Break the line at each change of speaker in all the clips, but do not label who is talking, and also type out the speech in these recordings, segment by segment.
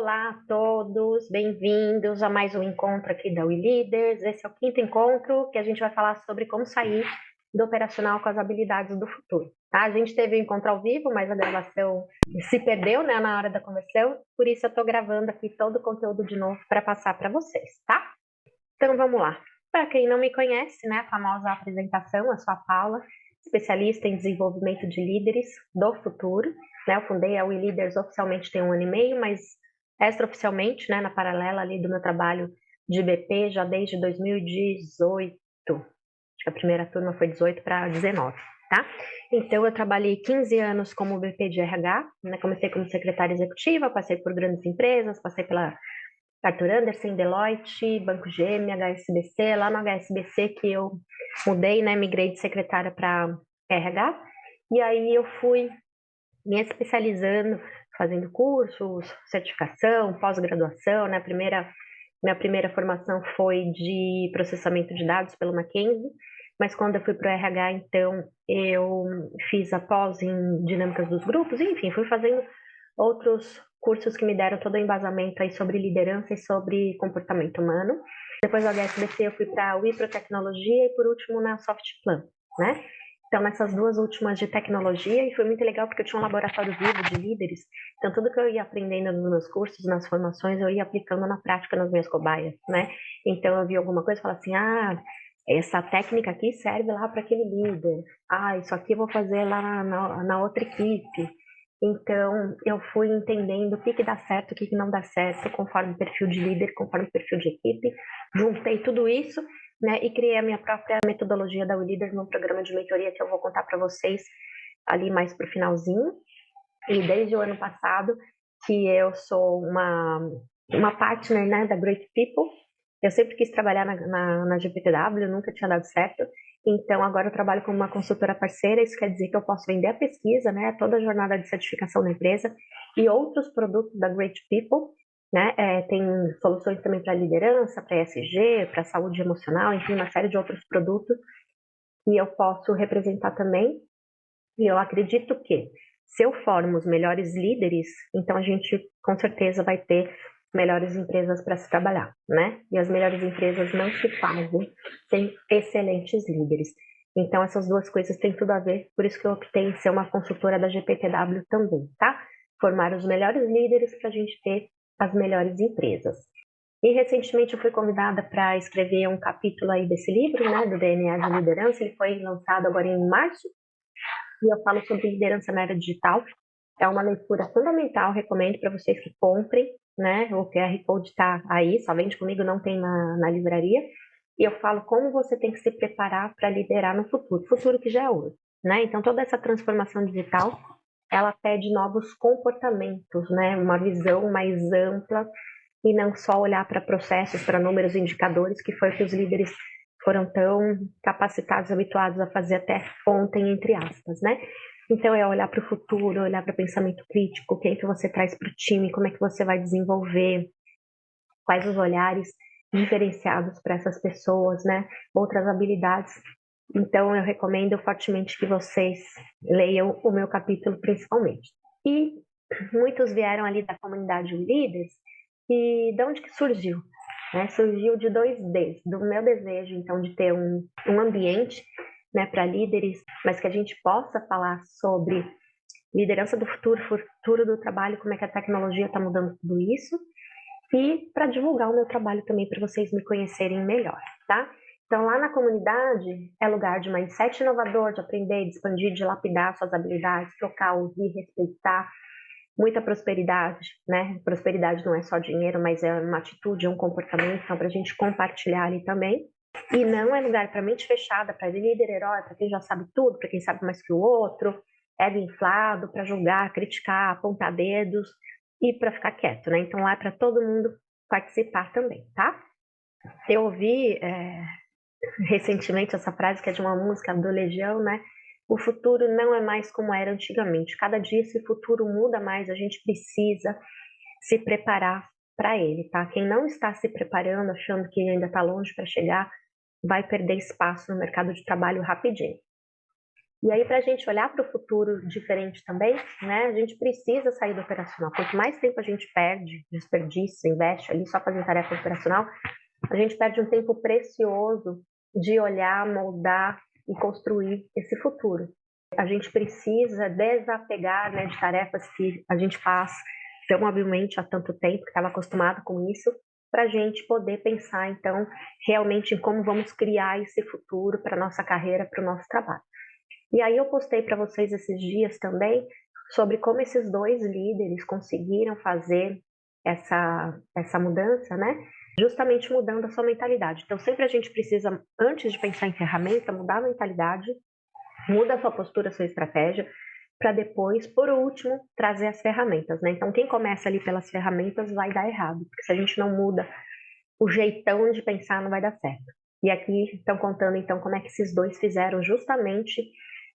Olá a todos, bem-vindos a mais um encontro aqui da WeLeaders. Esse é o quinto encontro que a gente vai falar sobre como sair do operacional com as habilidades do futuro. Tá? A gente teve um encontro ao vivo, mas a gravação se perdeu, né, na hora da conversão, por isso eu estou gravando aqui todo o conteúdo de novo para passar para vocês, tá? Então vamos lá. Para quem não me conhece, né, a famosa apresentação, eu sou a Paula, especialista em desenvolvimento de líderes do futuro. Né, eu fundei a WeLeaders oficialmente tem 1 ano e meio, mas extraoficialmente, né, na paralela ali do meu trabalho de BP já desde 2018. Acho que a primeira turma foi 18 para 19, tá? Então eu trabalhei 15 anos como BP de RH, né, comecei como secretária executiva, passei por grandes empresas, passei pela Arthur Andersen, Deloitte, Banco GM, HSBC, lá no HSBC que eu mudei, né, migrei de secretária para RH, e aí eu fui me especializando, fazendo cursos, certificação, pós-graduação, né, minha primeira formação foi de processamento de dados pelo Mackenzie, mas quando eu fui para o RH, então, eu fiz a pós em dinâmicas dos grupos, enfim, fui fazendo outros cursos que me deram todo o embasamento aí sobre liderança e sobre comportamento humano. Depois do HSBC eu fui para a Wipro Tecnologia e por último na Softplan, né? Então nessas duas últimas de tecnologia, e foi muito legal porque eu tinha um laboratório vivo de líderes, então tudo que eu ia aprendendo nos meus cursos, nas formações, eu ia aplicando na prática nas minhas cobaias, né? Então eu vi alguma coisa e falava assim, essa técnica aqui serve lá para aquele líder, isso aqui eu vou fazer lá na outra equipe. Então, eu fui entendendo o que dá certo, o que não dá certo, conforme o perfil de líder, conforme o perfil de equipe. Juntei tudo isso, né, e criei a minha própria metodologia da WeLeaders num programa de mentoria que eu vou contar para vocês ali mais para o finalzinho. E desde o ano passado, que eu sou uma partner, né, da Great People. Eu sempre quis trabalhar na GPTW, nunca tinha dado certo. Então, agora eu trabalho como uma consultora parceira, isso quer dizer que eu posso vender a pesquisa, né, toda a jornada de certificação da empresa e outros produtos da Great People, né, tem soluções também para liderança, para ESG, para saúde emocional, enfim, uma série de outros produtos que eu posso representar também. E eu acredito que se eu formo os melhores líderes, então a gente com certeza vai ter melhores empresas para se trabalhar, né? E as melhores empresas não se fazem sem excelentes líderes. Então essas duas coisas têm tudo a ver, por isso que eu optei em ser uma consultora da GPTW também, tá? Formar os melhores líderes para a gente ter as melhores empresas. E recentemente eu fui convidada para escrever um capítulo aí desse livro, né, do DNA de liderança. Ele foi lançado agora em março e eu falo sobre liderança na era digital. É uma leitura fundamental, recomendo para vocês que comprem, né? O QR Code está aí, só vende comigo, não tem na livraria. E eu falo como você tem que se preparar para liderar no futuro que já é hoje, né? Então toda essa transformação digital, ela pede novos comportamentos, né? Uma visão mais ampla e não só olhar para processos, para números, indicadores, que foi o que os líderes foram tão capacitados, habituados a fazer até ontem, entre aspas, né? Então é olhar para o futuro, olhar para o pensamento crítico, o que é que você traz para o time, como é que você vai desenvolver, quais os olhares diferenciados para essas pessoas, né? Outras habilidades. Então eu recomendo fortemente que vocês leiam o meu capítulo principalmente. E muitos vieram ali da comunidade Líderes, e de onde que surgiu? Né? Surgiu de dois Ds, do meu desejo, então, de ter um ambiente, né, para líderes, mas que a gente possa falar sobre liderança do futuro, futuro do trabalho, como é que a tecnologia está mudando tudo isso, e para divulgar o meu trabalho também, para vocês me conhecerem melhor, tá? Então, lá na comunidade é lugar de mindset inovador, de aprender, de expandir, de lapidar suas habilidades, trocar, ouvir, respeitar, muita prosperidade, né? Prosperidade não é só dinheiro, mas é uma atitude, é um comportamento, então para a gente compartilhar ali também. E não é lugar para mente fechada, para líder herói, para quem já sabe tudo, para quem sabe mais que o outro, ego inflado, para julgar, criticar, apontar dedos e para ficar quieto, né? Então lá é para todo mundo participar também, tá? Eu ouvi recentemente essa frase que é de uma música do Legião, né? O futuro não é mais como era antigamente. Cada dia esse futuro muda mais, a gente precisa se preparar para ele, tá? Quem não está se preparando, achando que ainda está longe para chegar, vai perder espaço no mercado de trabalho rapidinho. E aí, para a gente olhar para o futuro diferente também, né, a gente precisa sair do operacional. Quanto mais tempo a gente perde, desperdiça, investe ali só fazendo tarefa operacional, a gente perde um tempo precioso de olhar, moldar e construir esse futuro. A gente precisa desapegar, né, de tarefas que a gente faz tão habilmente há tanto tempo, que estava acostumado com isso, para a gente poder pensar, então, realmente em como vamos criar esse futuro para a nossa carreira, para o nosso trabalho. E aí eu postei para vocês esses dias também sobre como esses dois líderes conseguiram fazer essa mudança, né? Justamente mudando a sua mentalidade. Então, sempre a gente precisa, antes de pensar em ferramenta, mudar a mentalidade, muda a sua postura, a sua estratégia, para depois, por último, trazer as ferramentas, né? Então, quem começa ali pelas ferramentas vai dar errado, porque se a gente não muda o jeitão de pensar, não vai dar certo. E aqui estão contando, então, como é que esses dois fizeram justamente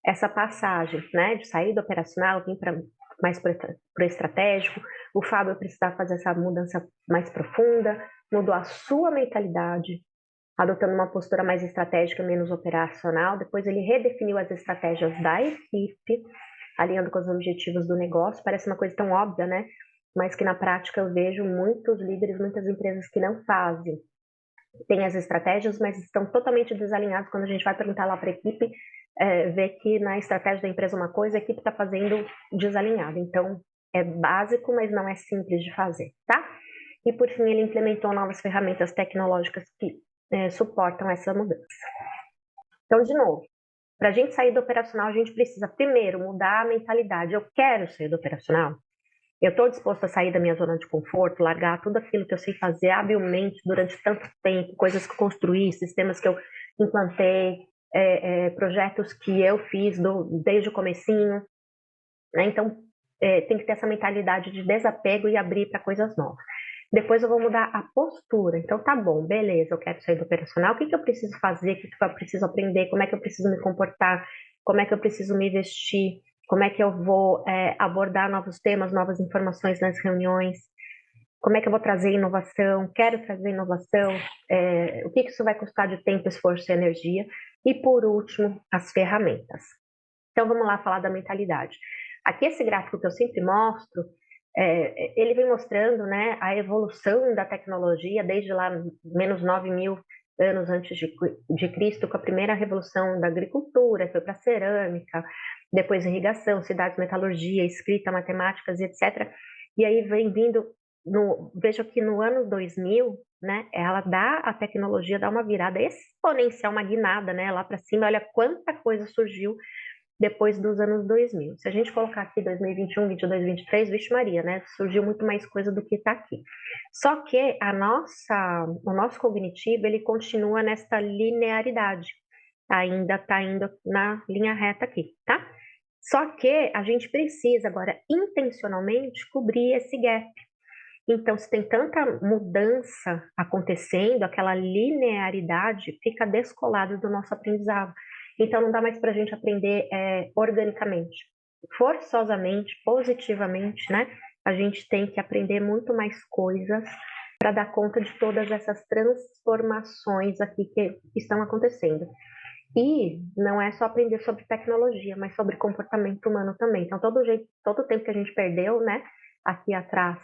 essa passagem, né? De sair do operacional, vir para mais para o estratégico. O Fábio precisava fazer essa mudança mais profunda, mudou a sua mentalidade, adotando uma postura mais estratégica, menos operacional. Depois ele redefiniu as estratégias da equipe, alinhando com os objetivos do negócio. Parece uma coisa tão óbvia, né? Mas que na prática eu vejo muitos líderes, muitas empresas que não fazem. Tem as estratégias, mas estão totalmente desalinhados. Quando a gente vai perguntar lá para a equipe, vê que na estratégia da empresa uma coisa, a equipe está fazendo desalinhado. Então, é básico, mas não é simples de fazer, tá? E por fim, ele implementou novas ferramentas tecnológicas que suportam essa mudança. Então, de novo, para a gente sair do operacional, a gente precisa primeiro mudar a mentalidade. Eu quero sair do operacional. Eu estou disposto a sair da minha zona de conforto, largar tudo aquilo que eu sei fazer habilmente durante tanto tempo, coisas que eu construí, sistemas que eu implantei, projetos que eu fiz desde o comecinho, né? Então, tem que ter essa mentalidade de desapego e abrir para coisas novas. Depois eu vou mudar a postura. Então, tá bom, beleza, eu quero sair do operacional. O que eu preciso fazer? O que eu preciso aprender? Como é que eu preciso me comportar? Como é que eu preciso me vestir? Como é que eu vou abordar novos temas, novas informações nas reuniões? Como é que eu vou trazer inovação? Quero trazer inovação? O que isso vai custar de tempo, esforço e energia? E, por último, as ferramentas. Então, vamos lá falar da mentalidade. Aqui, esse gráfico que eu sempre mostro, ele vem mostrando, né, a evolução da tecnologia desde lá, menos 9.000 anos antes de Cristo, com a primeira revolução da agricultura, foi para a cerâmica, depois irrigação, cidades, metalurgia, escrita, matemáticas, etc. E aí vem vindo, vejo que no ano 2000, né, ela dá, a tecnologia dá uma virada exponencial, uma guinada, né, lá para cima, olha quanta coisa surgiu depois dos anos 2000. Se a gente colocar aqui 2021, 22, 23, vixe Maria, né? Surgiu muito mais coisa do que está aqui. Só que o nosso cognitivo, ele continua nessa linearidade. Ainda está indo na linha reta aqui, tá? Só que a gente precisa agora, intencionalmente, cobrir esse gap. Então, se tem tanta mudança acontecendo, aquela linearidade fica descolada do nosso aprendizado. Então, não dá mais para a gente aprender organicamente. Forçosamente, positivamente, né? A gente tem que aprender muito mais coisas para dar conta de todas essas transformações aqui que estão acontecendo. E não é só aprender sobre tecnologia, mas sobre comportamento humano também. Então, todo o tempo que a gente perdeu, né, aqui atrás,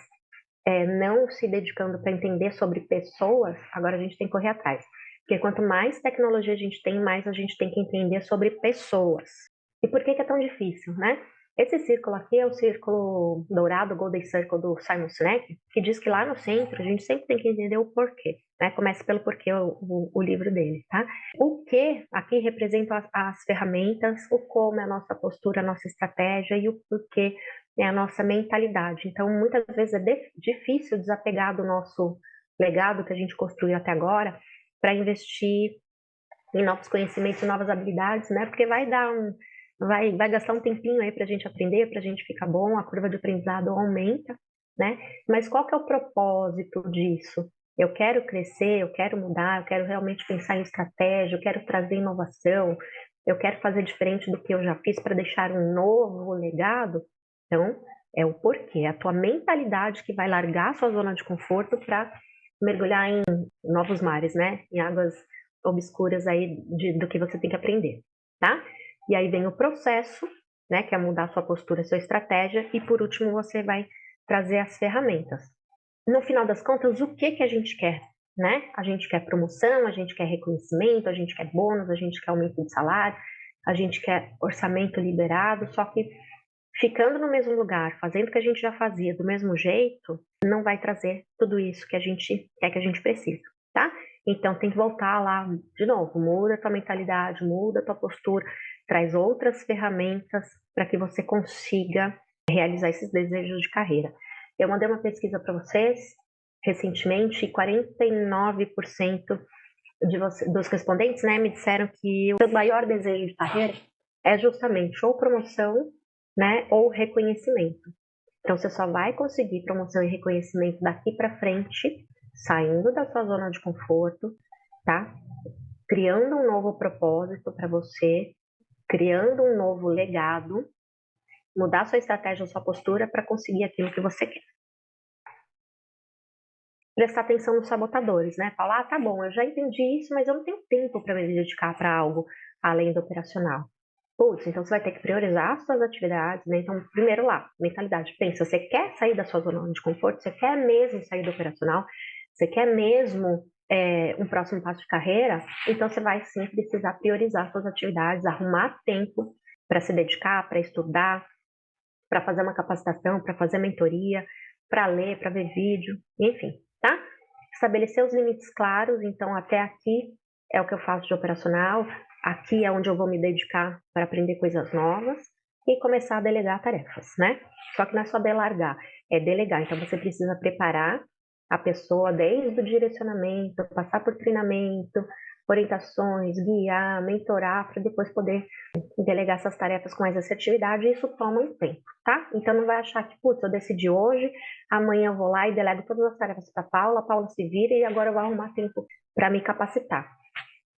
não se dedicando para entender sobre pessoas, agora a gente tem que correr atrás. Porque quanto mais tecnologia a gente tem, mais a gente tem que entender sobre pessoas. E por que é tão difícil, né? Esse círculo aqui é o círculo dourado, Golden Circle do Simon Sinek, que diz que lá no centro a gente sempre tem que entender o porquê, né? Começa pelo porquê, o livro dele, tá? O que aqui representa as ferramentas, o como é a nossa postura, a nossa estratégia e o porquê é a nossa mentalidade. Então, muitas vezes é difícil desapegar do nosso legado que a gente construiu até agora para investir em novos conhecimentos, novas habilidades, né? Porque vai gastar um tempinho aí para a gente aprender, para a gente ficar bom, a curva de aprendizado aumenta, né? Mas qual que é o propósito disso? Eu quero crescer, eu quero mudar, eu quero realmente pensar em estratégia, eu quero trazer inovação, eu quero fazer diferente do que eu já fiz para deixar um novo legado. Então, é o porquê, a tua mentalidade que vai largar a sua zona de conforto para mergulhar em novos mares, né? Em águas obscuras aí do que você tem que aprender, tá? E aí vem o processo, né, que é mudar sua postura, sua estratégia, e por último você vai trazer as ferramentas. No final das contas, o que que a gente quer, né? A gente quer promoção, a gente quer reconhecimento, a gente quer bônus, a gente quer aumento de salário, a gente quer orçamento liberado, só que ficando no mesmo lugar, fazendo o que a gente já fazia do mesmo jeito, não vai trazer tudo isso que a gente quer, que a gente precisa, tá? Então tem que voltar lá de novo, muda a tua mentalidade, muda a tua postura, traz outras ferramentas para que você consiga realizar esses desejos de carreira. Eu mandei uma pesquisa para vocês recentemente e 49% dos respondentes, né, me disseram que o seu maior desejo de carreira é justamente ou promoção, né, ou reconhecimento. Então você só vai conseguir promoção e reconhecimento daqui para frente, saindo da sua zona de conforto, tá? Criando um novo propósito para você, criando um novo legado, mudar sua estratégia, sua postura para conseguir aquilo que você quer. Prestar atenção nos sabotadores, né? Falar, ah, tá bom, eu já entendi isso, mas eu não tenho tempo para me dedicar para algo além do operacional. Putz, então você vai ter que priorizar as suas atividades, né? Então, primeiro lá, mentalidade. Pensa, você quer sair da sua zona de conforto? Você quer mesmo sair do operacional? Você quer mesmo um próximo passo de carreira? Então, você vai sim precisar priorizar suas atividades, arrumar tempo para se dedicar, para estudar, para fazer uma capacitação, para fazer mentoria, para ler, para ver vídeo, enfim, tá? Estabelecer os limites claros, então até aqui é o que eu faço de operacional, aqui é onde eu vou me dedicar para aprender coisas novas e começar a delegar tarefas, né? Só que não é só delargar, é delegar. Então você precisa preparar a pessoa desde o direcionamento, passar por treinamento, orientações, guiar, mentorar, para depois poder delegar essas tarefas com mais assertividade, e isso toma um tempo, tá? Então não vai achar que, putz, eu decidi hoje, amanhã eu vou lá e delego todas as tarefas para a Paula se vira e agora eu vou arrumar tempo para me capacitar.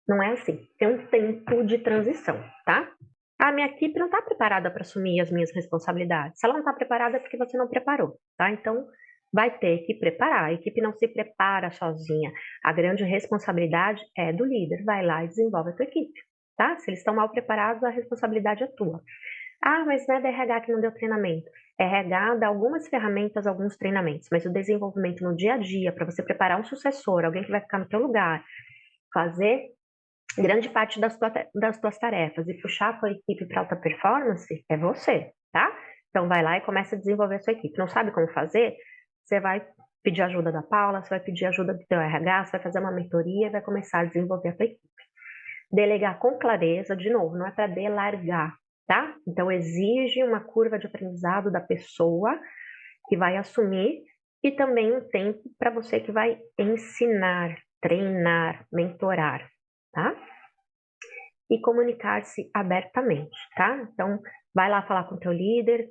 Não é assim, tem um tempo de transição, tá? A minha equipe não está preparada para assumir as minhas responsabilidades. Se ela não está preparada é porque você não preparou, tá? Então vai ter que preparar. A equipe não se prepara sozinha. A grande responsabilidade é do líder. Vai lá e desenvolve a tua equipe, tá? Se eles estão mal preparados, a responsabilidade é tua. Ah, mas não é da RH que não deu treinamento. RH dá algumas ferramentas, alguns treinamentos, mas o desenvolvimento no dia a dia, para você preparar um sucessor, alguém que vai ficar no teu lugar, fazer grande parte das tuas tarefas e puxar a tua equipe para alta performance, é você, tá? Então vai lá e começa a desenvolver a sua equipe. Não sabe como fazer? Você vai pedir ajuda da Paula, você vai pedir ajuda do teu RH, você vai fazer uma mentoria e vai começar a desenvolver a tua equipe. Delegar com clareza, de novo, não é para delargar, tá? Então exige uma curva de aprendizado da pessoa que vai assumir e também um tempo para você que vai ensinar, treinar, mentorar, tá? E comunicar-se abertamente, tá? Então, vai lá falar com o teu líder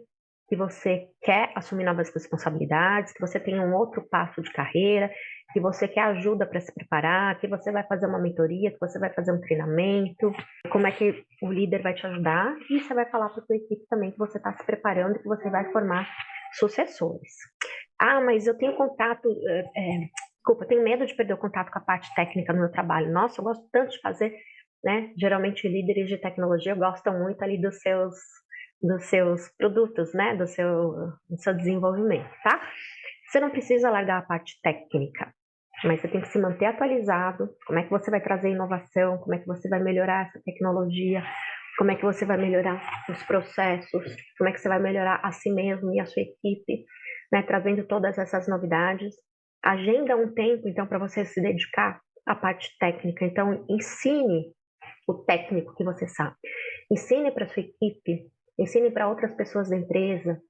que você quer assumir novas responsabilidades, que você tem um outro passo de carreira, que você quer ajuda para se preparar, que você vai fazer uma mentoria, que você vai fazer um treinamento, como é que o líder vai te ajudar, e você vai falar para a tua equipe também que você está se preparando e que você vai formar sucessores. Ah, mas eu tenho contato, desculpa, eu tenho medo de perder o contato com a parte técnica no meu trabalho. Nossa, eu gosto tanto de fazer, né? Geralmente líderes de tecnologia gostam muito ali dos seus produtos, né? Do seu desenvolvimento, tá? Você não precisa largar a parte técnica, mas você tem que se manter atualizado. Como é que você vai trazer inovação? Como é que você vai melhorar essa tecnologia? Como é que você vai melhorar os processos? Como é que você vai melhorar a si mesmo e a sua equipe, né? Trazendo todas essas novidades. Agenda um tempo, então, para você se dedicar à parte técnica. Então, ensine o técnico que você sabe. Ensine para sua equipe, ensine para outras pessoas da empresa,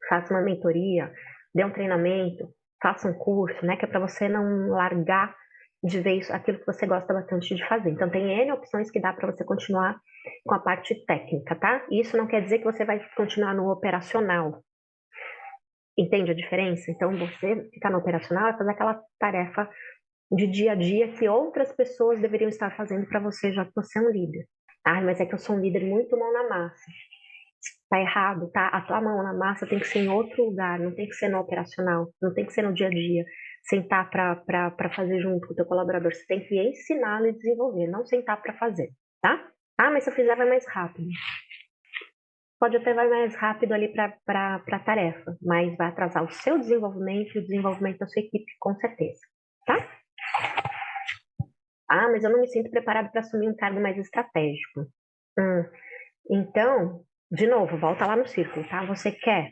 faça uma mentoria, dê um treinamento, faça um curso, né? Que é para você não largar de vez aquilo que você gosta bastante de fazer. Então, tem N opções que dá para você continuar com a parte técnica, tá? Isso não quer dizer que você vai continuar no operacional. Entende a diferença? Então, você ficar no operacional é fazer aquela tarefa de dia a dia que outras pessoas deveriam estar fazendo para você, já que você é um líder. Ah, mas é que eu sou um líder muito mão na massa. Tá errado, tá? A tua mão na massa tem que ser em outro lugar, não tem que ser no operacional, não tem que ser no dia a dia, sentar para fazer junto com o teu colaborador. Você tem que ensiná-lo e desenvolver, não sentar para fazer, tá? Ah, mas se eu fizer vai mais rápido. Pode até vai mais rápido ali para a tarefa, mas vai atrasar o seu desenvolvimento e o desenvolvimento da sua equipe, com certeza. Tá? Ah, mas eu não me sinto preparado para assumir um cargo mais estratégico. Hum, então, de novo, volta lá no círculo, tá? Você quer.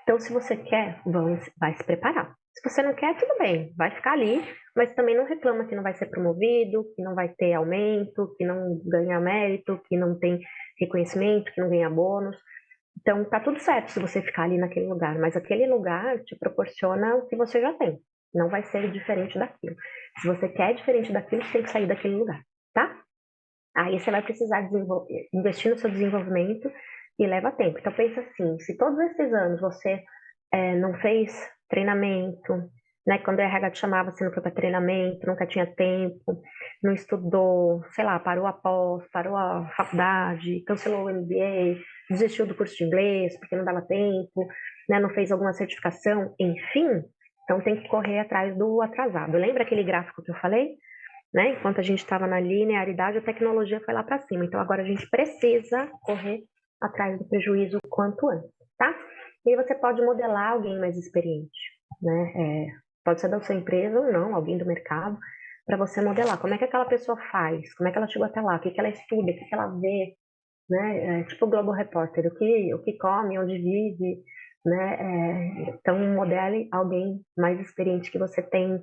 Então, se você quer, vai se preparar. Se você não quer, tudo bem, vai ficar ali, mas também não reclama que não vai ser promovido, que não vai ter aumento, que não ganha mérito, que não tem reconhecimento, que não ganha bônus. Então, tá tudo certo se você ficar ali naquele lugar, mas aquele lugar te proporciona o que você já tem. Não vai ser diferente daquilo. Se você quer diferente daquilo, você tem que sair daquele lugar, tá? Aí você vai precisar investir no seu desenvolvimento e leva tempo. Então pensa assim, se todos esses anos você não fez treinamento, né? Quando a RH te chamava, você não foi para treinamento, nunca tinha tempo, não estudou, sei lá, parou a pós, parou a faculdade, cancelou o MBA, desistiu do curso de inglês porque não dava tempo, né? Não fez alguma certificação, enfim, então tem que correr atrás do atrasado. Lembra aquele gráfico que eu falei? Né? Enquanto a gente estava na linearidade, a tecnologia foi lá para cima. Então agora a gente precisa correr atrás do prejuízo o quanto antes, tá? E aí você pode modelar alguém mais experiente, né? Pode ser da sua empresa ou não, alguém do mercado, para você modelar como é que aquela pessoa faz, como é que ela chegou até lá, o que que ela estuda, o que que ela vê, né? Tipo o Globo Repórter, o que come, onde vive, né? Então modele alguém mais experiente que você tem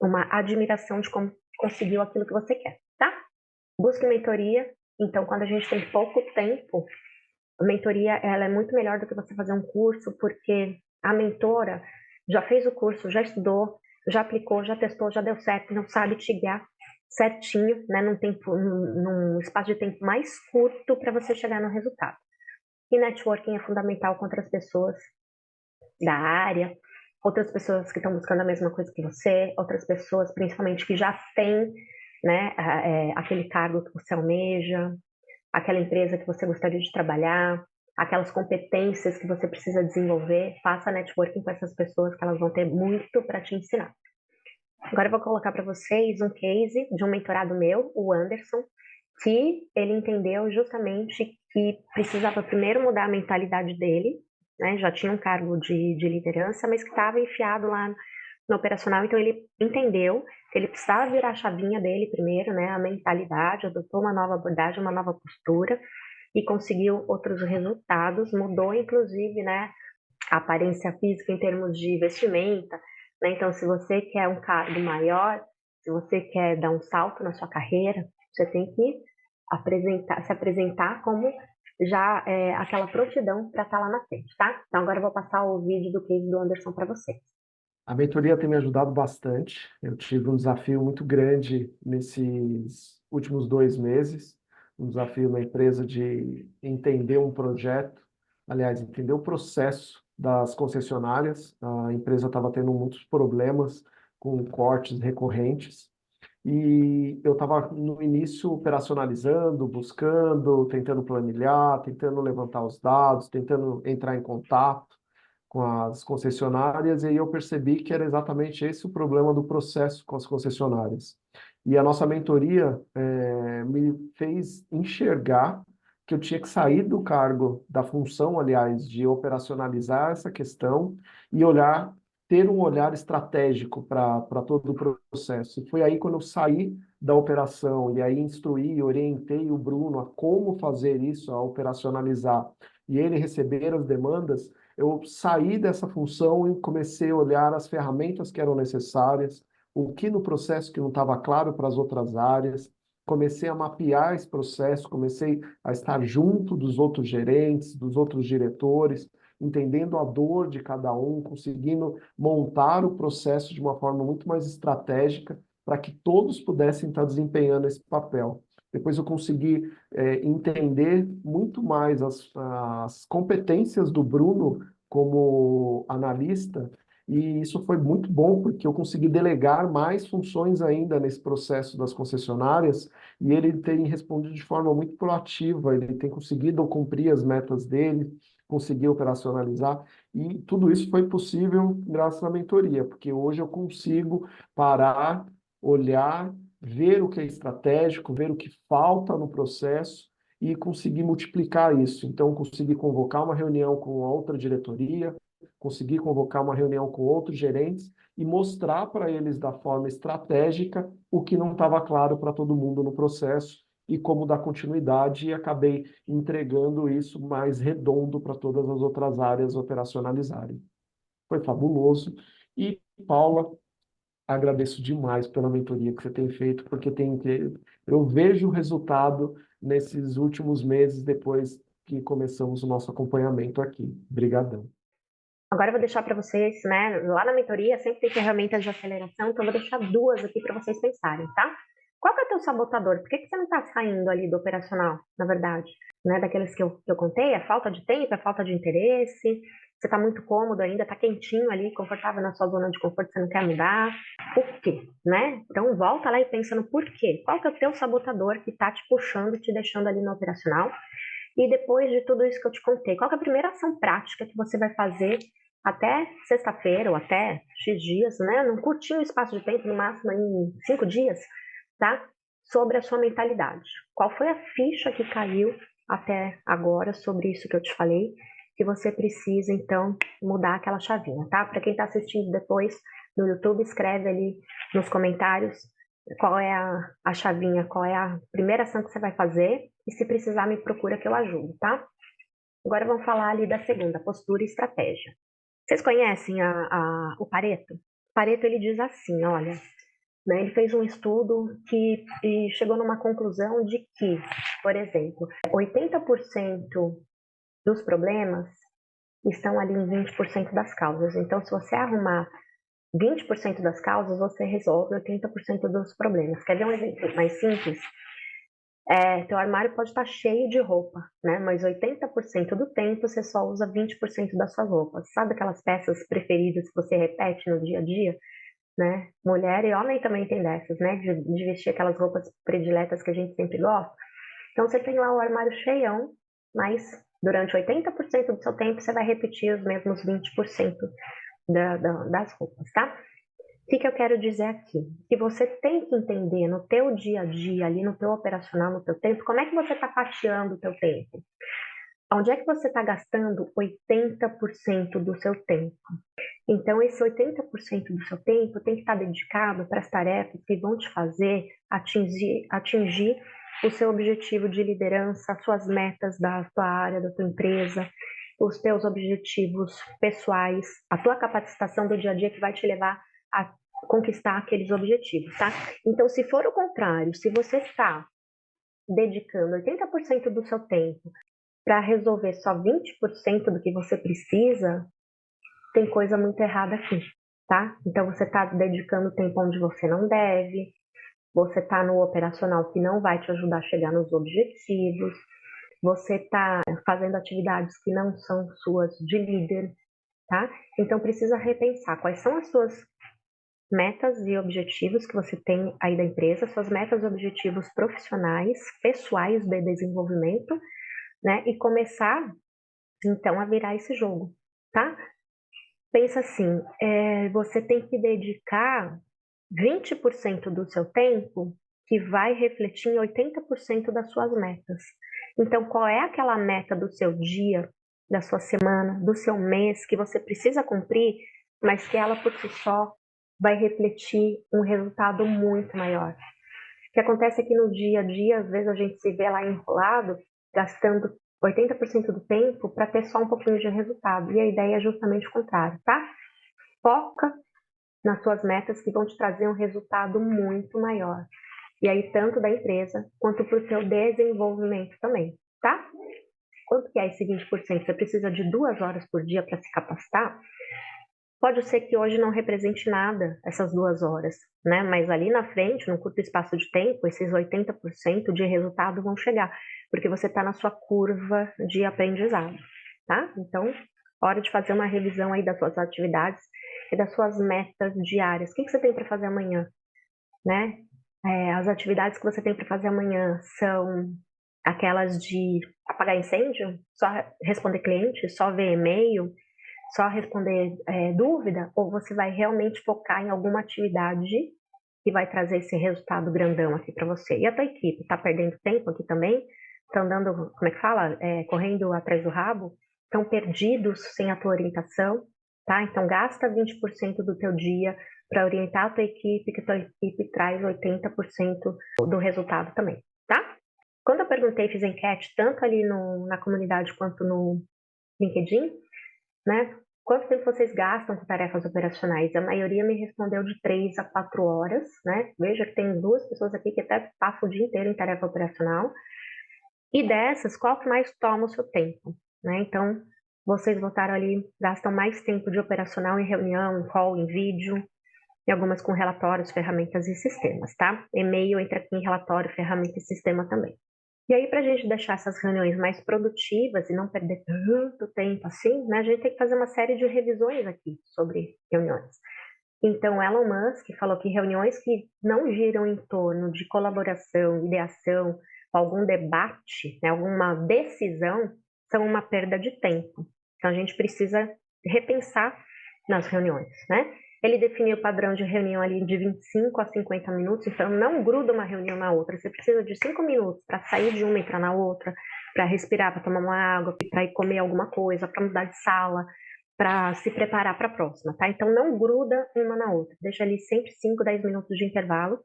uma admiração de como conseguiu aquilo que você quer, tá? Busque mentoria. Então, quando a gente tem pouco tempo, a mentoria ela é muito melhor do que você fazer um curso, porque a mentora já fez o curso, já estudou, já aplicou, já testou, já deu certo, não sabe te guiar certinho, né, num espaço de tempo mais curto para você chegar no resultado. E networking é fundamental com outras pessoas da área, outras pessoas que estão buscando a mesma coisa que você, outras pessoas, principalmente, que já têm, né, aquele cargo que você almeja, aquela empresa que você gostaria de trabalhar, aquelas competências que você precisa desenvolver. Faça networking com essas pessoas que elas vão ter muito para te ensinar. Agora eu vou colocar para vocês um case de um mentorado meu, o Anderson, que ele entendeu justamente que precisava primeiro mudar a mentalidade dele, né? Já tinha um cargo de liderança, mas que estava enfiado lá no operacional, então ele entendeu que ele precisava virar a chavinha dele primeiro, né? A mentalidade, adotou uma nova abordagem, uma nova postura e conseguiu outros resultados, mudou inclusive, né? A aparência física em termos de vestimenta, né? Então, se você quer um cargo maior, se você quer dar um salto na sua carreira, você tem que se apresentar como já aquela prontidão para estar lá na frente, tá? Então, agora eu vou passar o vídeo do case do Anderson para vocês.
A mentoria tem me ajudado bastante. Eu tive um desafio muito grande nesses últimos 2 meses, um desafio na empresa de entender um projeto, aliás, entender o processo das concessionárias. A empresa estava tendo muitos problemas com cortes recorrentes e eu estava no início operacionalizando, buscando, tentando planilhar, tentando levantar os dados, tentando entrar em contato com as concessionárias, e aí eu percebi que era exatamente esse o problema do processo com as concessionárias. E a nossa mentoria me fez enxergar que eu tinha que sair do cargo, da função, aliás, de operacionalizar essa questão e olhar, ter um olhar estratégico para todo o processo. E foi aí quando eu saí da operação e aí instruí, orientei o Bruno a como fazer isso, a operacionalizar, e ele receber as demandas, eu saí dessa função e comecei a olhar as ferramentas que eram necessárias, o que no processo que não estava claro para as outras áreas, comecei a mapear esse processo, comecei a estar junto dos outros gerentes, dos outros diretores, entendendo a dor de cada um, conseguindo montar o processo de uma forma muito mais estratégica para que todos pudessem estar desempenhando esse papel. Depois eu consegui entender muito mais as competências do Bruno como analista, e isso foi muito bom, porque eu consegui delegar mais funções ainda nesse processo das concessionárias, e ele tem respondido de forma muito proativa, ele tem conseguido cumprir as metas dele, conseguir operacionalizar, e tudo isso foi possível graças à mentoria, porque hoje eu consigo parar, olhar, ver o que é estratégico, ver o que falta no processo e conseguir multiplicar isso. Então, conseguir convocar uma reunião com outra diretoria, conseguir convocar uma reunião com outros gerentes e mostrar para eles da forma estratégica o que não estava claro para todo mundo no processo e como dar continuidade, e acabei entregando isso mais redondo para todas as outras áreas operacionalizarem. Foi fabuloso. E, Paula, agradeço demais pela mentoria que você tem feito, porque eu vejo o resultado nesses últimos meses depois que começamos o nosso acompanhamento aqui. Obrigadão.
Agora eu vou deixar para vocês, né? Lá na mentoria sempre tem ferramentas de aceleração, então eu vou deixar duas aqui para vocês pensarem, tá? Qual que é o teu sabotador? Por que que você não está saindo ali do operacional, na verdade? Né? Daqueles que eu contei, é falta de tempo, é falta de interesse, você está muito cômodo ainda, está quentinho ali, confortável na sua zona de conforto, você não quer mudar. Por quê? Né? Então volta lá e pensa no porquê. Qual que é o teu sabotador que está te puxando, te deixando ali no operacional? E depois de tudo isso que eu te contei, qual que é a primeira ação prática que você vai fazer até sexta-feira ou até X dias, né? Num curtinho espaço de tempo, no máximo em 5 dias, tá? Sobre a sua mentalidade. Qual foi a ficha que caiu até agora sobre isso que eu te falei, que você precisa, então, mudar aquela chavinha, tá? Para quem está assistindo depois no YouTube, escreve ali nos comentários qual é a chavinha, qual é a primeira ação que você vai fazer, e se precisar me procura que eu ajudo, tá? Agora vamos falar ali da segunda, postura e estratégia. Vocês conhecem o Pareto? O Pareto ele diz assim, olha, né, ele fez um estudo e chegou numa conclusão de que, por exemplo, 80% dos problemas estão ali em 20% das causas. Então, se você arrumar 20% das causas, você resolve 80% dos problemas. Quer ver um exemplo mais simples? Teu armário pode estar cheio de roupa, né? Mas 80% do tempo você só usa 20% das suas roupas. Sabe aquelas peças preferidas que você repete no dia a dia, né? Mulher e homem também tem dessas, né? De vestir aquelas roupas prediletas que a gente sempre gosta. Então você tem lá o armário cheião, mas durante 80% do seu tempo você vai repetir os mesmos 20% das roupas, tá? O que eu quero dizer aqui? Que você tem que entender no teu dia a dia, ali no teu operacional, no teu tempo, como é que você está fatiando o teu tempo? Onde é que você está gastando 80% do seu tempo? Então, esse 80% do seu tempo tem que estar dedicado para as tarefas que vão te fazer atingir o seu objetivo de liderança, as suas metas da tua área, da tua empresa, os teus objetivos pessoais, a tua capacitação do dia a dia que vai te levar a conquistar aqueles objetivos, tá? Então, se for o contrário, se você está dedicando 80% do seu tempo para resolver só 20% do que você precisa, tem coisa muito errada aqui, tá? Então, você está dedicando tempo onde você não deve, você está no operacional que não vai te ajudar a chegar nos objetivos, você está fazendo atividades que não são suas de líder, tá? Então, precisa repensar quais são as suas metas e objetivos que você tem aí da empresa, suas metas e objetivos profissionais, pessoais de desenvolvimento, né? E começar, então, a virar esse jogo, tá? Pensa assim, você tem que dedicar 20% do seu tempo que vai refletir em 80% das suas metas. Então, qual é aquela meta do seu dia, da sua semana, do seu mês que você precisa cumprir, mas que ela por si só vai refletir um resultado muito maior? O que acontece é que no dia a dia, às vezes a gente se vê lá enrolado, gastando 80% do tempo para ter só um pouquinho de resultado. E a ideia é justamente o contrário, tá? Foca nas suas metas que vão te trazer um resultado muito maior. E aí, tanto da empresa quanto para o seu desenvolvimento também, tá? Quanto que é esse 20%? Você precisa de 2 horas por dia para se capacitar? Pode ser que hoje não represente nada essas 2 horas, né? Mas ali na frente, num curto espaço de tempo, esses 80% de resultado vão chegar, porque você está na sua curva de aprendizado, tá? Então, hora de fazer uma revisão aí das suas atividades e das suas metas diárias. O que você tem para fazer amanhã, né? As atividades que você tem para fazer amanhã são aquelas de apagar incêndio, só responder cliente, só ver e-mail, só responder dúvida, ou você vai realmente focar em alguma atividade que vai trazer esse resultado grandão aqui para você. E a tua equipe está perdendo tempo aqui também? Estão dando, como é que fala? Correndo atrás do rabo? Estão perdidos sem a tua orientação? Tá? Então, gasta 20% do teu dia para orientar a tua equipe, que a tua equipe traz 80% do resultado também, tá? Quando eu perguntei, fiz enquete, tanto ali na comunidade quanto no LinkedIn, né? Quanto tempo vocês gastam com tarefas operacionais? A maioria me respondeu de 3 a 4 horas, né? Veja que tem 2 pessoas aqui que até passam o dia inteiro em tarefa operacional. E dessas, qual que mais toma o seu tempo, né? Então, vocês votaram ali, gastam mais tempo de operacional em reunião, em call, em vídeo, e algumas com relatórios, ferramentas e sistemas, tá? E-mail entra aqui em relatório, ferramenta e sistema também. E aí, para a gente deixar essas reuniões mais produtivas e não perder tanto tempo assim, né, a gente tem que fazer uma série de revisões aqui sobre reuniões. Então, Elon Musk falou que reuniões que não giram em torno de colaboração, ideação, algum debate, né, alguma decisão, são uma perda de tempo. Então, a gente precisa repensar nas reuniões, né? Ele definiu o padrão de reunião ali de 25 a 50 minutos, então não gruda uma reunião na outra. Você precisa de 5 minutos para sair de uma e entrar na outra, para respirar, para tomar uma água, para ir comer alguma coisa, para mudar de sala, para se preparar para a próxima, tá? Então não gruda uma na outra. Deixa ali sempre 5, 10 minutos de intervalo.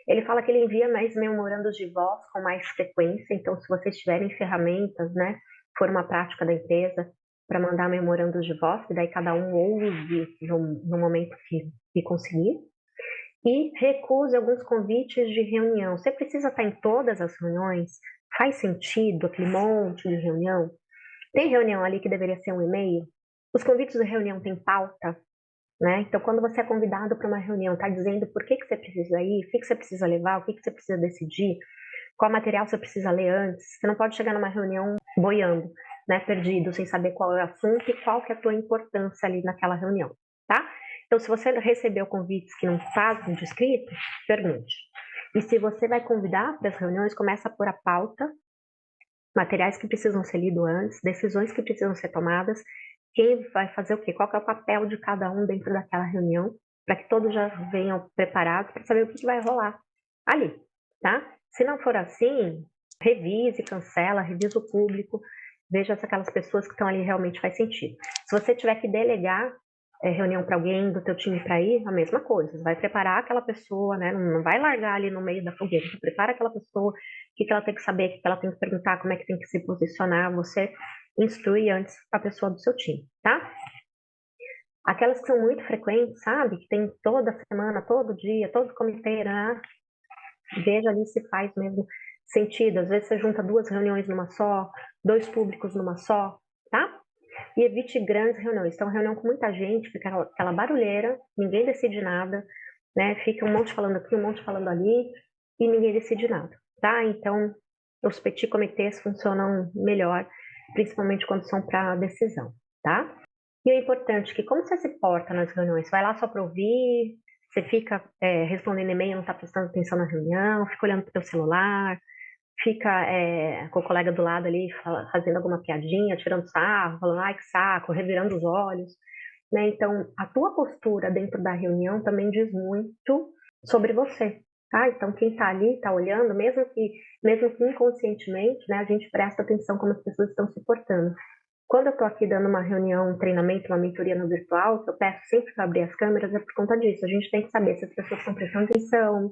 Ele fala que ele envia mais memorandos de voz com mais frequência, então se vocês tiverem ferramentas, né, for uma prática da empresa, para mandar memorandos de voz, que daí cada um ouve no momento que conseguir. E recuse alguns convites de reunião. Você precisa estar em todas as reuniões? Faz sentido aquele monte de reunião? Tem reunião ali que deveria ser um e-mail? Os convites de reunião têm pauta? Né? Então, quando você é convidado para uma reunião, está dizendo por que você precisa ir, o que você precisa levar, o que você precisa decidir, qual material você precisa ler antes. Você não pode chegar numa reunião boiando, né, perdido, sem saber qual é o assunto e qual que é a tua importância ali naquela reunião, tá? Então, se você recebeu convites que não fazem de escrito, pergunte. E se você vai convidar para as reuniões, começa por a pauta, materiais que precisam ser lidos antes, decisões que precisam ser tomadas, quem vai fazer o quê, qual que é o papel de cada um dentro daquela reunião, para que todos já venham preparados para saber o que vai rolar ali, tá? Se não for assim, revise, cancela, revisa o público, veja se aquelas pessoas que estão ali realmente faz sentido. Se você tiver que delegar reunião para alguém do teu time para ir, a mesma coisa. Você vai preparar aquela pessoa, né? Não vai largar ali no meio da fogueira. Você prepara aquela pessoa, o que ela tem que saber, o que ela tem que perguntar, como é que tem que se posicionar. Você instrui antes a pessoa do seu time, tá? Aquelas que são muito frequentes, sabe? Que tem toda semana, todo dia, todo comitê, né? Veja ali se faz mesmo sentido. Às vezes você junta 2 reuniões numa só, 2 públicos numa só, tá? E evite grandes reuniões. Então, reunião com muita gente, fica aquela barulheira, ninguém decide nada, né? Fica um monte falando aqui, um monte falando ali, e ninguém decide nada, tá? Então, os petit comitês funcionam melhor, principalmente quando são para decisão, tá? E é importante que, como você se porta nas reuniões, você vai lá só para ouvir, você fica respondendo e-mail, não está prestando atenção na reunião, fica olhando para o teu celular, fica com o colega do lado ali fazendo alguma piadinha, tirando sarro, falando ai que saco, revirando os olhos, né? Então, a tua postura dentro da reunião também diz muito sobre você, tá? Então, quem está ali, está olhando, mesmo que inconscientemente, né, a gente presta atenção como as pessoas estão se portando. Quando eu estou aqui dando uma reunião, um treinamento, uma mentoria no virtual, que eu peço sempre para abrir as câmeras, é por conta disso. A gente tem que saber se as pessoas estão prestando atenção,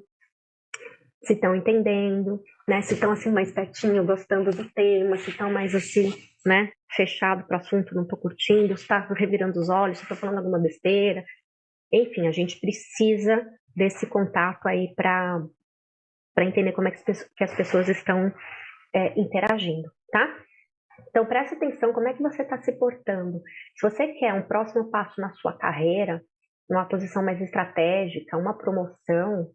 se estão entendendo, né? Se estão assim mais pertinho, gostando do tema, se estão mais assim, né? Fechado para o assunto, não estou curtindo, se está revirando os olhos, se estou falando alguma besteira. Enfim, a gente precisa desse contato aí para entender como é que as pessoas estão interagindo, tá? Então, presta atenção como é que você está se portando. Se você quer um próximo passo na sua carreira, uma posição mais estratégica, uma promoção,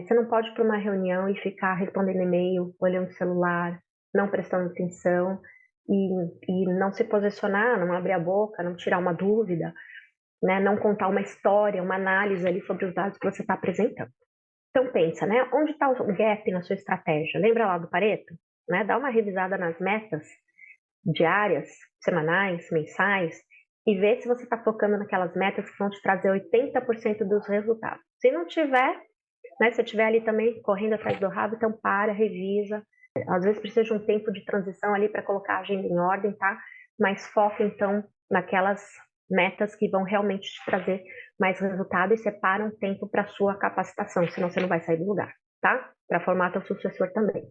você não pode ir para uma reunião e ficar respondendo e-mail, olhando o celular, não prestando atenção e não se posicionar, não abrir a boca, não tirar uma dúvida, né? Não contar uma história, uma análise ali sobre os dados que você está apresentando. Então pensa, né? Onde está o gap na sua estratégia? Lembra lá do Pareto? Né? Dá uma revisada nas metas diárias, semanais, mensais e ver se você está focando naquelas metas que vão te trazer 80% dos resultados. Se não tiver, né, se estiver ali também correndo atrás do rabo, então para, revisa. Às vezes precisa de um tempo de transição ali para colocar a agenda em ordem, tá? Mas foca então naquelas metas que vão realmente te trazer mais resultado e separa um tempo para sua capacitação, senão você não vai sair do lugar, tá? Para formar teu sucessor também.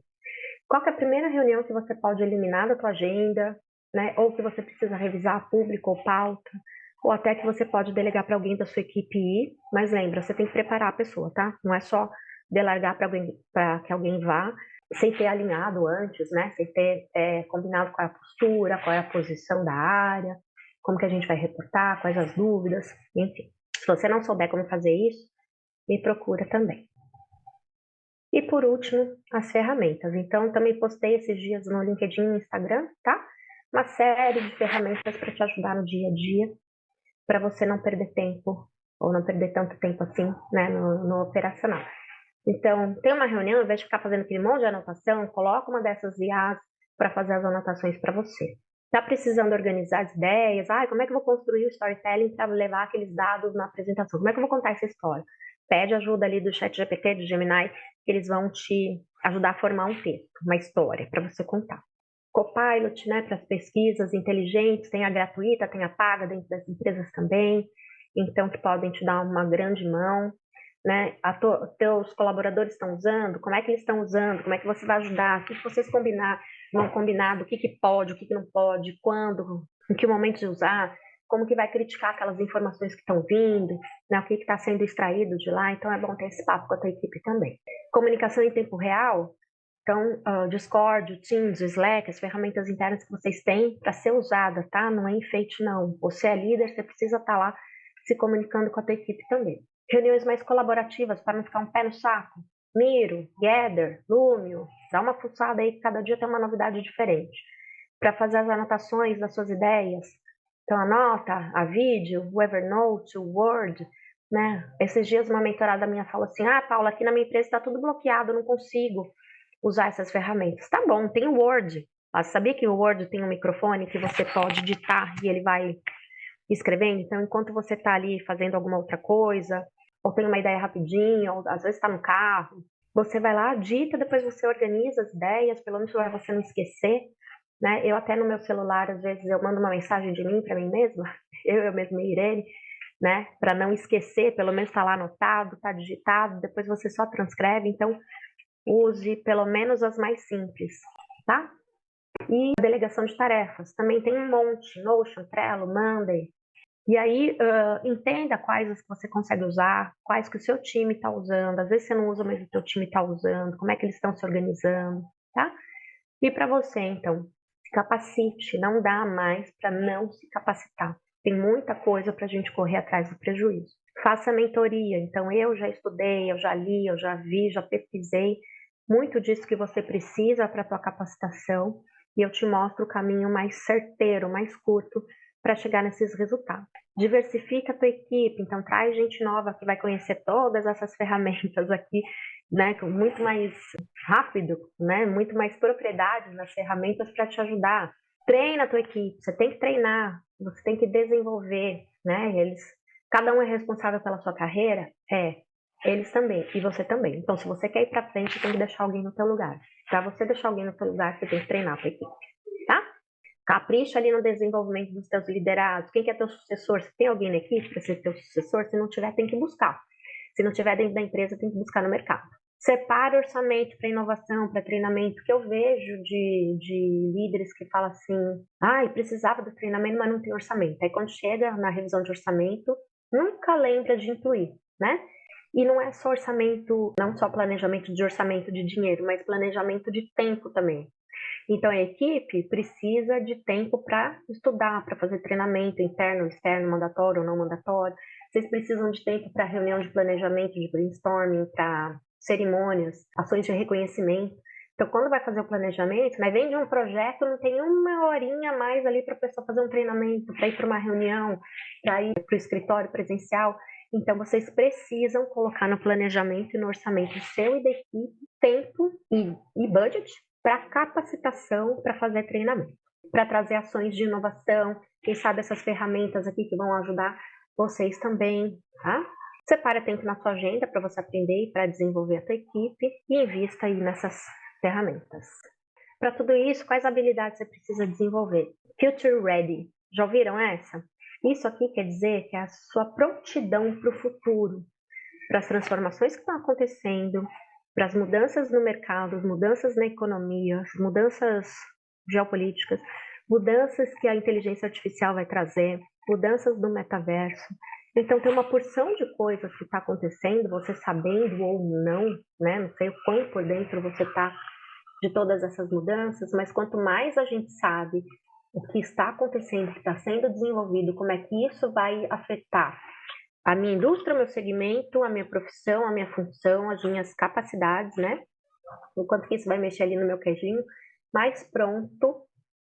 Qual que é a primeira reunião que você pode eliminar da tua agenda, né? Ou que você precisa revisar público ou pauta, ou até que você pode delegar para alguém da sua equipe ir, mas lembra, você tem que preparar a pessoa, tá? Não é só delegar para que alguém vá, sem ter alinhado antes, né? Sem ter combinado qual é a postura, qual é a posição da área, como que a gente vai reportar, quais as dúvidas, enfim. Se você não souber como fazer isso, me procura também. E por último, as ferramentas. Então, também postei esses dias no LinkedIn e no Instagram, tá? Uma série de ferramentas para te ajudar no dia a dia, para você não perder tempo, ou não perder tanto tempo assim, né, no operacional. Então, tem uma reunião, ao invés de ficar fazendo aquele monte de anotação, coloca uma dessas IAs para fazer as anotações para você. Está precisando organizar as ideias? Como é que eu vou construir o storytelling para levar aqueles dados na apresentação? Como é que eu vou contar essa história? Pede ajuda ali do ChatGPT, do Gemini, que eles vão te ajudar a formar um texto, uma história para você contar. Copilot, né, para as pesquisas inteligentes, tem a gratuita, tem a paga dentro das empresas também, então que podem te dar uma grande mão, né? Teus colaboradores estão usando, como é que eles estão usando, como é que você vai ajudar, o que vocês vão combinar, do que pode, o que não pode, quando, em que momento de usar, como que vai criticar aquelas informações que estão vindo, né, o que está sendo extraído de lá, então é bom ter esse papo com a tua equipe também. Comunicação em tempo real, então Discord, Teams, Slack, as ferramentas internas que vocês têm para ser usada, tá? Não é enfeite não, você é líder, você precisa estar lá se comunicando com a tua equipe também. Reuniões mais colaborativas, para não ficar um pé no saco. Miro, Gather, Lumio, dá uma fuçada aí que cada dia tem uma novidade diferente. Para fazer as anotações das suas ideias, então anota a vídeo, o Evernote, o Word, né? Esses dias uma mentorada minha falou assim, Paula, aqui na minha empresa está tudo bloqueado, eu não consigo usar essas ferramentas. Tá bom, tem o Word. Você sabia que o Word tem um microfone que você pode digitar e ele vai escrevendo? Então, enquanto você está ali fazendo alguma outra coisa, ou tem uma ideia rapidinho, ou às vezes está no carro, você vai lá, digita, depois você organiza as ideias, pelo menos para você não esquecer, né? Eu até no meu celular, às vezes, eu mando uma mensagem de mim para mim mesma, eu mesma e Irene, né? Para não esquecer, pelo menos está lá anotado, está digitado, depois você só transcreve, então use pelo menos as mais simples, tá? E delegação de tarefas, também tem um monte, Notion, Trello, Monday. E aí, entenda quais as que você consegue usar, quais que o seu time está usando, às vezes você não usa, mas o seu time está usando, como é que eles estão se organizando, tá? E para você, então, se capacite, não dá mais para não se capacitar. Tem muita coisa para a gente correr atrás do prejuízo. Faça mentoria, então eu já estudei, eu já li, eu já vi, já pesquisei muito disso que você precisa para a tua capacitação e eu te mostro o caminho mais certeiro, mais curto para chegar nesses resultados. Diversifica a tua equipe, então traz gente nova que vai conhecer todas essas ferramentas aqui, né, muito mais rápido, né, muito mais propriedades nas ferramentas para te ajudar. Treina a tua equipe, você tem que treinar, você tem que desenvolver, né, cada um é responsável pela sua carreira, eles também, e você também. Então, se você quer ir para frente, tem que deixar alguém no teu lugar. Para você deixar alguém no teu lugar, você tem que treinar a tua equipe, tá? Capricha ali no desenvolvimento dos teus liderados. Quem que é teu sucessor? Se tem alguém na equipe para ser teu sucessor, se não tiver, tem que buscar. Se não tiver dentro da empresa, tem que buscar no mercado. Separa orçamento para inovação, para treinamento, que eu vejo de líderes que falam assim, precisava do treinamento, mas não tem orçamento. Aí quando chega na revisão de orçamento, nunca lembra de incluir, né? E não é só orçamento, não só planejamento de orçamento de dinheiro, mas planejamento de tempo também. Então, a equipe precisa de tempo para estudar, para fazer treinamento interno, externo, mandatório ou não mandatório. Vocês precisam de tempo para reunião de planejamento, de brainstorming, para cerimônias, ações de reconhecimento. Então, quando vai fazer o planejamento, mas vem de um projeto, não tem uma horinha a mais ali para a pessoa fazer um treinamento, para ir para uma reunião, para ir para o escritório presencial. Então, vocês precisam colocar no planejamento e no orçamento seu e da equipe tempo e budget para capacitação, para fazer treinamento. para trazer ações de inovação, quem sabe essas ferramentas aqui que vão ajudar vocês também, tá? Separa tempo na sua agenda para você aprender e para desenvolver a tua equipe e invista aí nessas ferramentas. Para tudo isso, quais habilidades você precisa desenvolver? Future Ready. Já ouviram essa? Isso aqui quer dizer que é a sua prontidão para o futuro, para as transformações que estão acontecendo, para as mudanças no mercado, mudanças na economia, mudanças geopolíticas, mudanças que a inteligência artificial vai trazer, mudanças do metaverso. Então, tem uma porção de coisas que está acontecendo, você sabendo ou não, né? Não sei o quão por dentro você está de todas essas mudanças, mas quanto mais a gente sabe o que está acontecendo, o que está sendo desenvolvido, como é que isso vai afetar a minha indústria, o meu segmento, a minha profissão, a minha função, as minhas capacidades, né? O quanto que isso vai mexer ali no meu queijinho, mais pronto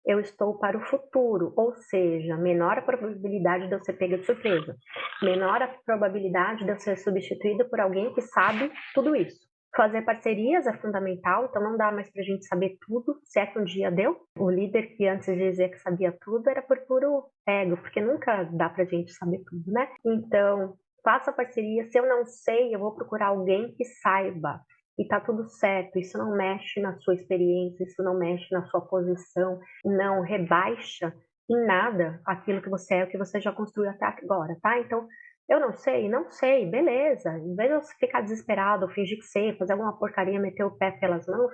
eu estou para o futuro, ou seja, menor a probabilidade de eu ser pega de surpresa, menor a probabilidade de eu ser substituída por alguém que sabe tudo isso. Fazer parcerias é fundamental, então não dá mais para a gente saber tudo, se é que um dia deu. O líder que antes dizia que sabia tudo era por puro ego, porque nunca dá para a gente saber tudo, né? Então, faça parceria. Se eu não sei, eu vou procurar alguém que saiba. E tá tudo certo, isso não mexe na sua experiência, isso não mexe na sua posição, não rebaixa em nada aquilo que você é, o que você já construiu até agora, tá? Então, eu não sei, beleza. Em vez de você ficar desesperado, fingir que sei, fazer alguma porcaria, meter o pé pelas mãos,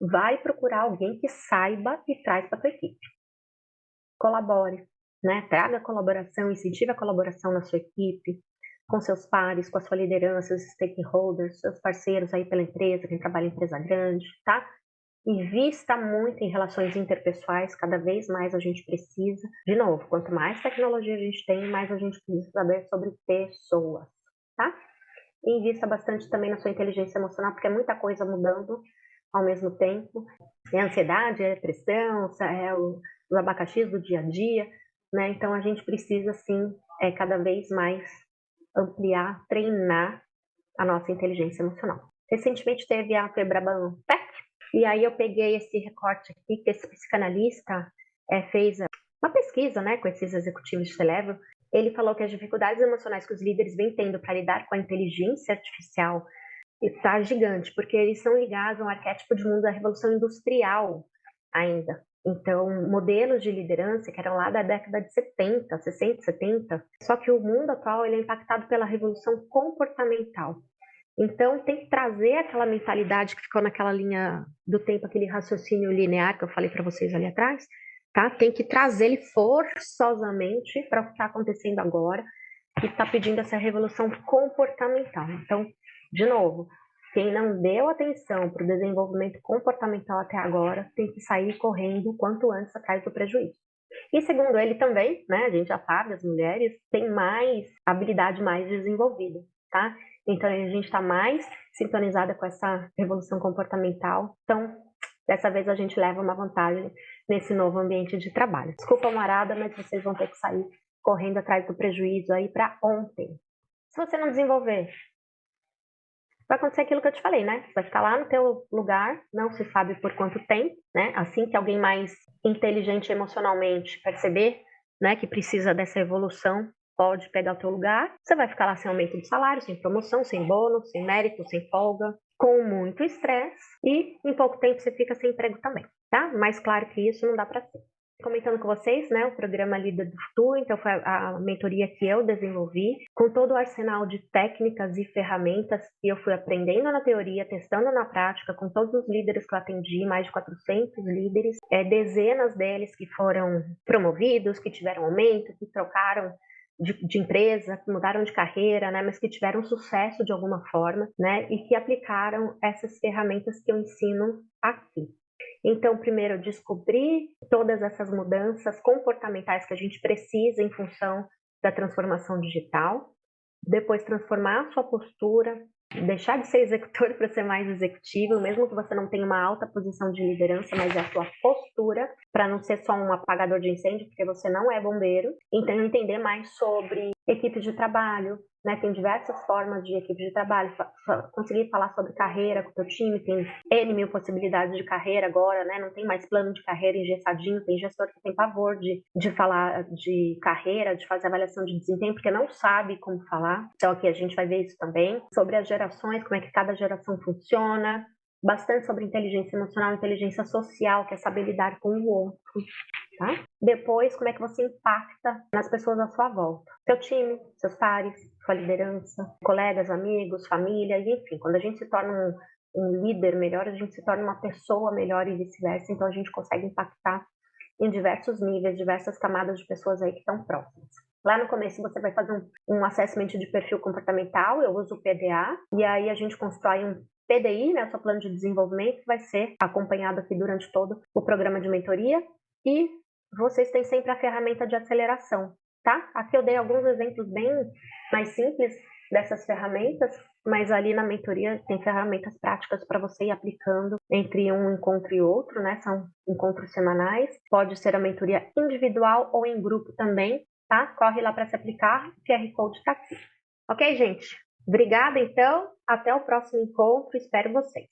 vai procurar alguém que saiba e traz para tua equipe. Colabore, né? Traga colaboração, incentive a colaboração na sua equipe, com seus pares, com a sua liderança, os stakeholders, seus parceiros aí pela empresa, quem trabalha em empresa grande, tá? Invista muito em relações interpessoais, cada vez mais a gente precisa. De novo, quanto mais tecnologia a gente tem, mais a gente precisa saber sobre pessoas, tá? E invista bastante também na sua inteligência emocional, porque é muita coisa mudando ao mesmo tempo. É ansiedade, é pressão, é os abacaxis do dia a dia, né? Então a gente precisa, sim, cada vez mais ampliar, treinar a nossa inteligência emocional. Recentemente teve a Febraban Tech, e aí eu peguei esse recorte aqui, que esse psicanalista fez uma pesquisa, né, com esses executivos de C-Level. Ele falou que as dificuldades emocionais que os líderes vêm tendo para lidar com a inteligência artificial está gigante, porque eles são ligados a um arquétipo de mundo da revolução industrial ainda. Então, modelos de liderança que eram lá da década de 70, 60, 70, só que o mundo atual ele é impactado pela revolução comportamental. Então, tem que trazer aquela mentalidade que ficou naquela linha do tempo, aquele raciocínio linear que eu falei para vocês ali atrás, tá? Tem que trazer ele forçosamente para o que está acontecendo agora, que está pedindo essa revolução comportamental. Então, de novo, quem não deu atenção para o desenvolvimento comportamental até agora tem que sair correndo o quanto antes atrás do prejuízo. E segundo ele também, né, a gente já sabe, as mulheres têm mais habilidade mais desenvolvida, tá? Então a gente está mais sintonizada com essa revolução comportamental. Então, dessa vez a gente leva uma vantagem nesse novo ambiente de trabalho. Desculpa, marada, mas vocês vão ter que sair correndo atrás do prejuízo aí para ontem. Se você não desenvolver, vai acontecer aquilo que eu te falei, né? Você vai ficar lá no teu lugar, não se sabe por quanto tempo, né? Assim que alguém mais inteligente emocionalmente perceber, né, que precisa dessa evolução, pode pegar o teu lugar, você vai ficar lá sem aumento de salário, sem promoção, sem bônus, sem mérito, sem folga, com muito estresse e em pouco tempo você fica sem emprego também, tá? Mas claro que isso não dá para ser. Comentando com vocês, né, o programa Líder do Futuro, então foi a mentoria que eu desenvolvi, com todo o arsenal de técnicas e ferramentas que eu fui aprendendo na teoria, testando na prática, com todos os líderes que eu atendi, mais de 400 líderes, dezenas deles que foram promovidos, que tiveram aumento, que trocaram de empresa, que mudaram de carreira, né, mas que tiveram sucesso de alguma forma, né, e que aplicaram essas ferramentas que eu ensino aqui. Então, primeiro, descobrir todas essas mudanças comportamentais que a gente precisa em função da transformação digital. Depois, transformar a sua postura, deixar de ser executor para ser mais executivo, mesmo que você não tenha uma alta posição de liderança, mas é a sua postura, para não ser só um apagador de incêndio, porque você não é bombeiro. Então, entender mais sobre equipe de trabalho, né? Tem diversas formas de equipe de trabalho, conseguir falar sobre carreira com o teu time, tem N mil possibilidades de carreira agora, né? Não tem mais plano de carreira engessadinho, tem gestor que tem pavor de falar de carreira, de fazer avaliação de desempenho, porque não sabe como falar. Então aqui a gente vai ver isso também, sobre as gerações, como é que cada geração funciona, bastante sobre inteligência emocional, inteligência social, que é saber lidar com o outro, tá? Depois, como é que você impacta nas pessoas à sua volta. Seu time, seus pares, sua liderança, colegas, amigos, família, e enfim. Quando a gente se torna um líder melhor, a gente se torna uma pessoa melhor e vice-versa. Então, a gente consegue impactar em diversos níveis, diversas camadas de pessoas aí que estão próximas. Lá no começo você vai fazer um assessment de perfil comportamental, eu uso o PDA, e aí a gente constrói um PDI, né, o seu plano de desenvolvimento, que vai ser acompanhado aqui durante todo o programa de mentoria, e vocês têm sempre a ferramenta de aceleração, tá? Aqui eu dei alguns exemplos bem mais simples dessas ferramentas, mas ali na mentoria tem ferramentas práticas para você ir aplicando entre um encontro e outro, né? São encontros semanais, pode ser a mentoria individual ou em grupo também, tá? Corre lá para se aplicar, o QR Code está aqui. Ok, gente? Obrigada, então. Até o próximo encontro. Espero vocês.